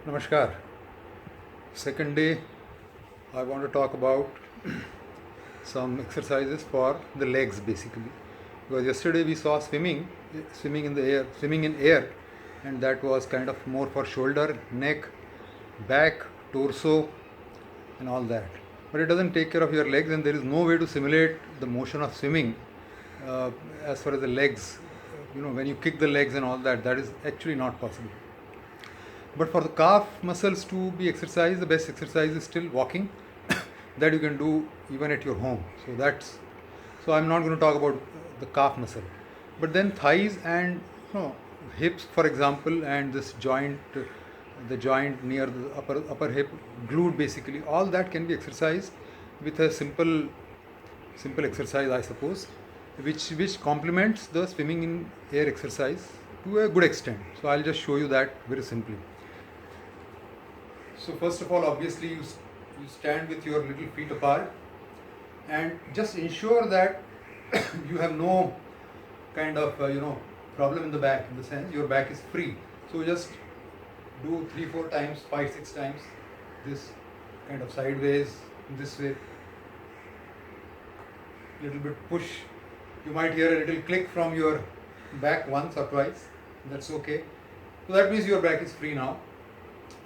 Namaskar. Second day, I want to talk about some exercises for the legs basically. Because yesterday we saw swimming in air, and that was kind of more for shoulder, neck, back, torso, and all that. But it doesn't take care of your legs, and there is no way to simulate the motion of swimming as far as the legs. When you kick the legs and all that, that is actually not possible. But for the calf muscles to be exercised, the best exercise is still walking that you can do even at your home. So I'm not going to talk about the calf muscle. But then thighs and hips, for example, and this joint, the joint near the upper hip, glute basically, all that can be exercised with a simple exercise, I suppose, which complements the swimming in air exercise to a good extent. So I'll just show you that very simply. So first of all, obviously you stand with your little feet apart and just ensure that you have no kind of problem in the back, in the sense your back is free. So just do 3-4 times, 5-6 times this kind of sideways, this way, little bit push. You might hear a little click from your back once or twice. That's okay. So that means your back is free now.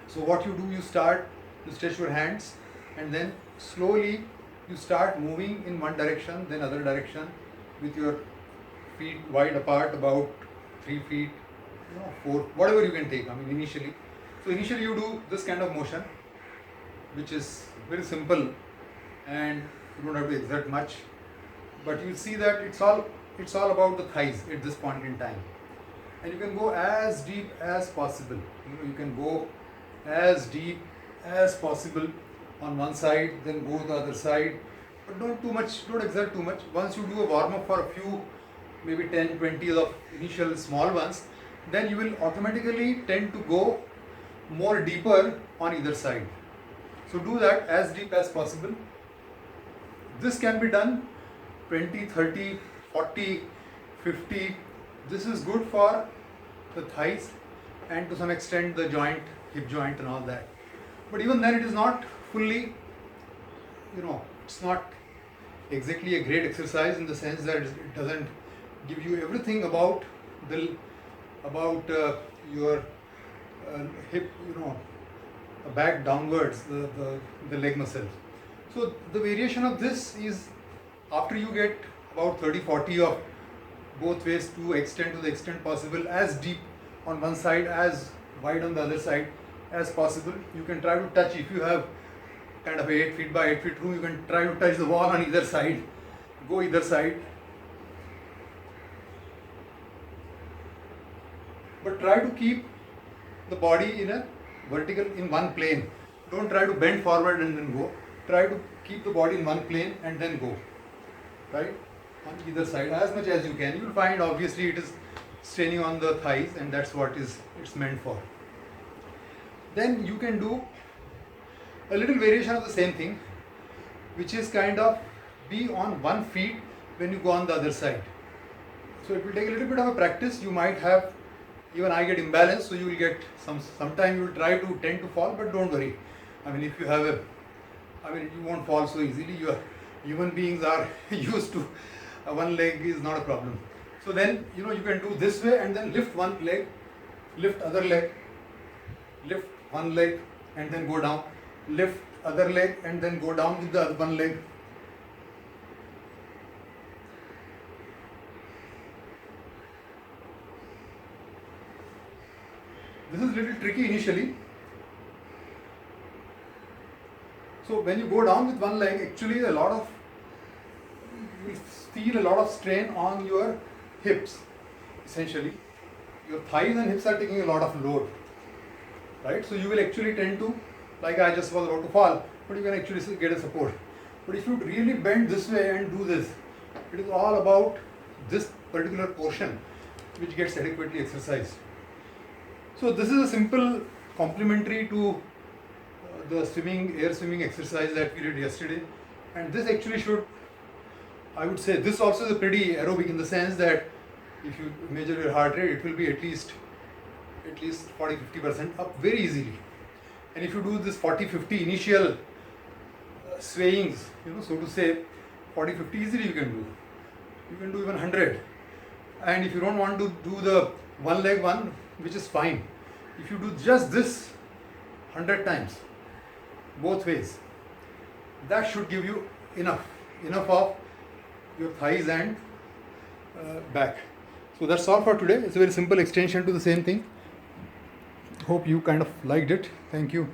So what you do, you stretch your hands, and then slowly you start moving in one direction, then other direction, with your feet wide apart, about 3 feet, 4, whatever you can take. Initially. So initially you do this kind of motion, which is very simple, and you don't have to exert much. But you see that it's all about the thighs at this point in time, and you can go as deep as possible. You can go as deep as possible on one side, then go to the other side, but don't exert too much. Once you do a warm up for a few, maybe 10-20 of initial small ones, then you will automatically tend to go more deeper on either side. So do that as deep as possible. This can be done 20, 30, 40, 50. This is good for the thighs and to some extent the joint, hip joint and all that. But even then it is not fully, it's not exactly a great exercise, in the sense that it doesn't give you everything about your hip, back downwards, the leg muscles. So the variation of this is, after you get about 30-40 of both ways, to the extent possible, as deep on one side, as wide on the other side as possible. You can try to touch, if you have kind of a 8 feet by 8 feet room, you can try to touch the wall on either side, go either side. But try to keep the body in one plane. Don't try to bend forward and then go. Try to keep the body in one plane and then go, right, on either side as much as you can. You will find obviously it is straining on the thighs, and that's what it's meant for. Then you can do a little variation of the same thing, which is kind of be on one feet when you go on the other side. So it will take a little bit of a practice. You might have, even I get imbalanced, so you will get sometime you will try to tend to fall, but don't worry. If you have you won't fall so easily. Human beings are used to one leg is not a problem. So then you can do this way, and then lift one leg, lift other leg, lift one leg and then go down, lift other leg and then go down with the other one leg. This is a little tricky initially. So when you go down with one leg, actually you will feel a lot of strain on your hips. Essentially, your thighs and hips are taking a lot of load, right? So you will actually tend to, like I just was about to fall, but you can actually get a support. But if you really bend this way and do this, it is all about this particular portion which gets adequately exercised. So this is a simple complementary to the air swimming exercise that we did yesterday, and this actually should, I would say, this also is a pretty aerobic, in the sense that if you measure your heart rate, it will be at least 40-50% up very easily. And if you do this 40-50 initial swayings, so to say, 40-50 easily you can do. You can do even 100. And if you don't want to do the one leg one, which is fine, if you do just this 100 times, both ways, that should give you enough of your thighs and back. So that's all for today. It's a very simple extension to the same thing. Hope you kind of liked it. Thank you.